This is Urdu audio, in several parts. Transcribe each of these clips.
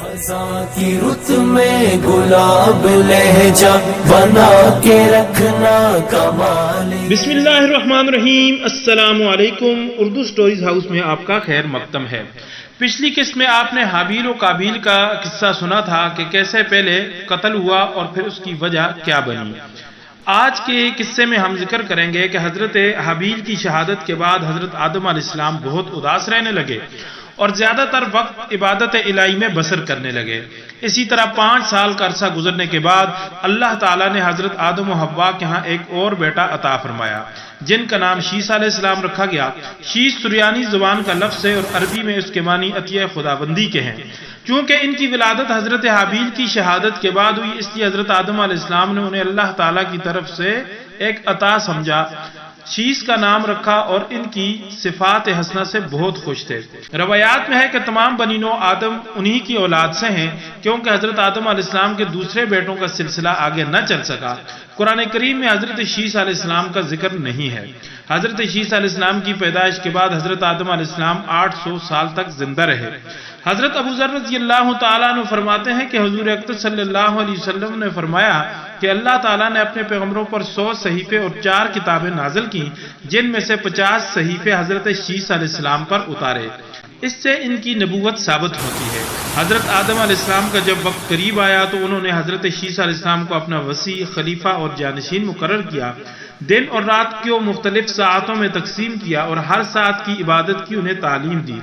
خزاں کی رت میں گلاب لہجہ بنا کے رکھنا کمال. بسم اللہ الرحمن الرحیم. السلام علیکم. اردو سٹوریز ہاؤس میں آپ کا خیر مقدم ہے. پچھلی قسط میں آپ نے حابیل و قابیل کا قصہ سنا تھا کہ کیسے پہلے قتل ہوا اور پھر اس کی وجہ کیا بنی. آج کے قصے میں ہم ذکر کریں گے کہ حضرت حابیل کی شہادت کے بعد حضرت آدم علیہ السلام بہت اداس رہنے لگے اور زیادہ تر وقت عبادت الہی میں بسر کرنے لگے. اسی طرح 5 سال کا عرصہ گزرنے کے بعد اللہ تعالیٰ نے حضرت آدم و حوا کے ہاں ایک اور بیٹا عطا فرمایا جن کا نام شیس علیہ السلام رکھا گیا. شیس سریانی زبان کا لفظ ہے اور عربی میں اس کے معنی عطیہ خداوندی کے ہیں. چونکہ ان کی ولادت حضرت حابیل کی شہادت کے بعد ہوئی اس لیے حضرت آدم علیہ السلام نے انہیں اللہ تعالیٰ کی طرف سے ایک عطا سمجھا، شیس کا نام رکھا اور ان کی صفات حسنہ سے بہت خوش تھے. روایات میں ہے کہ تمام بنی نوع آدم انہی کی اولاد سے ہیں کیونکہ حضرت آدم علیہ السلام کے دوسرے بیٹوں کا سلسلہ آگے نہ چل سکا. قرآن کریم میں حضرت شیس علیہ السلام کا ذکر نہیں ہے. حضرت شیس علیہ السلام کی پیدائش کے بعد حضرت آدم علیہ السلام 800 سال تک زندہ رہے. حضرت ابو ذر رضی اللہ تعالیٰ عنہ فرماتے ہیں کہ حضور اقدس صلی اللہ علیہ وسلم نے فرمایا کہ اللہ تعالیٰ نے اپنے پیغمبروں پر 100 صحیفے اور 4 کتابیں نازل کی جن میں سے 50 صحیفے حضرت شیس علیہ السلام پر اتارے. اس سے ان کی نبوت ثابت ہوتی ہے. حضرت آدم علیہ السلام کا جب وقت قریب آیا تو انہوں نے حضرت شیس علیہ السلام کو اپنا وصی، خلیفہ اور جانشین مقرر کیا. دن اور رات کو مختلف ساعتوں میں تقسیم کیا اور ہر ساعت کی عبادت کی انہیں تعلیم دی.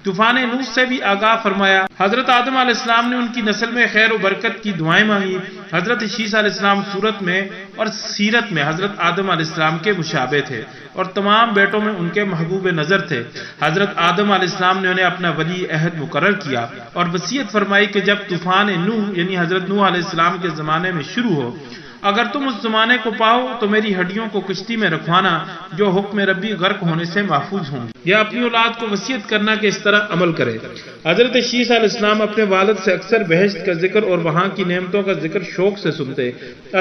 طوفان نوح سے بھی آگاہ فرمایا. حضرت آدم علیہ السلام نے ان کی نسل میں خیر و برکت کی دعائیں مانگی. حضرت شیس علیہ السلام صورت میں اور سیرت میں حضرت آدم علیہ السلام کے مشابہ تھے اور تمام بیٹوں میں ان کے محبوب نظر تھے. حضرت آدم علیہ السلام نے انہیں اپنا ولی عہد مقرر کیا اور وصیت فرمائی کہ جب طوفان نوح یعنی حضرت نوح علیہ السلام کے زمانے میں شروع ہو، اگر تم اس زمانے کو پاؤ تو میری ہڈیوں کو کشتی میں رکھوانا جو حکم ربی غرق ہونے سے محفوظ ہوں گی. یا اپنی اولاد کو وصیت کرنا کہ اس طرح عمل کرے. حضرت شیس علیہ السلام اپنے والد سے اکثر بہشت کا ذکر اور وہاں کی نعمتوں کا ذکر شوق سے سنتے،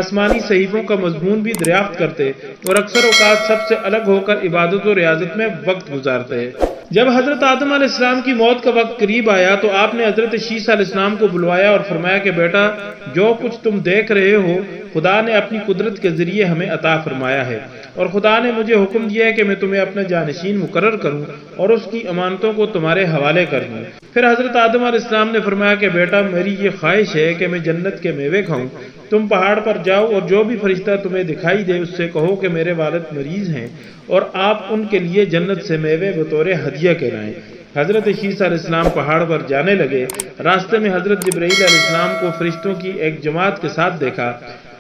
آسمانی صحیفوں کا مضمون بھی دریافت کرتے اور اکثر اوقات سب سے الگ ہو کر عبادت و ریاضت میں وقت گزارتے. جب حضرت آدم علیہ السلام کی موت کا وقت قریب آیا تو آپ نے حضرت شیس علیہ السلام کو بلوایا اور فرمایا کہ بیٹا، جو کچھ تم دیکھ رہے ہو خدا نے اپنی قدرت کے ذریعے ہمیں عطا فرمایا ہے اور خدا نے مجھے حکم دیا ہے کہ میں تمہیں اپنا جانشین مقرر کروں اور اس کی امانتوں کو تمہارے حوالے کر دوں. پھر حضرت آدم علیہ السلام نے فرمایا کہ بیٹا، میری یہ خواہش ہے کہ میں جنت کے میوے کھاؤں. تم پہاڑ پر جاؤ اور جو بھی فرشتہ تمہیں دکھائی دے اس سے کہو کہ میرے والد مریض ہیں اور آپ ان کے لیے جنت سے میوے بطور ہدیہ کے لائیں. حضرت شیس علیہ السلام پہاڑ پر جانے لگے. راستے میں حضرت جبرائیل علیہ السلام کو فرشتوں کی ایک جماعت کے ساتھ دیکھا.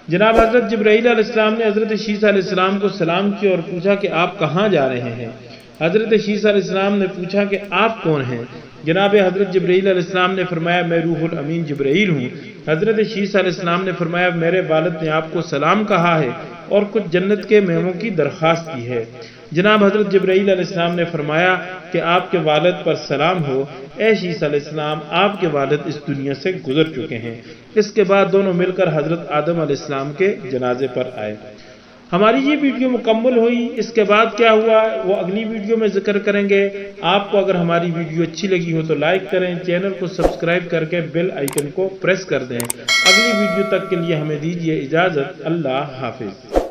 جناب حضرت جبرائیل علیہ السلام نے حضرت شیس علیہ السلام کو سلام کیا اور پوچھا کہ آپ کہاں جا رہے ہیں. حضرت شیس علیہ السلام نے پوچھا کہ آپ کون ہیں. جناب حضرت جبرائیل علیہ السلام نے فرمایا میں روح الامین جبرائیل ہوں. حضرت شیس علیہ السلام نے فرمایا میرے والد نے آپ کو سلام کہا ہے اور کچھ جنت کے میووں کی درخواست کی ہے. جناب حضرت جبرائیل علیہ السلام نے فرمایا کہ آپ کے والد پر سلام ہو. اے شیس علیہ السلام، آپ کے والد اس دنیا سے گزر چکے ہیں. اس کے بعد دونوں مل کر حضرت آدم علیہ السلام کے جنازے پر آئے. ہماری یہ ویڈیو مکمل ہوئی. اس کے بعد کیا ہوا وہ اگلی ویڈیو میں ذکر کریں گے. آپ کو اگر ہماری ویڈیو اچھی لگی ہو تو لائک کریں، چینل کو سبسکرائب کر کے بیل آئیکن کو پریس کر دیں. اگلی ویڈیو تک کے لیے ہمیں دیجیے اجازت. اللہ حافظ.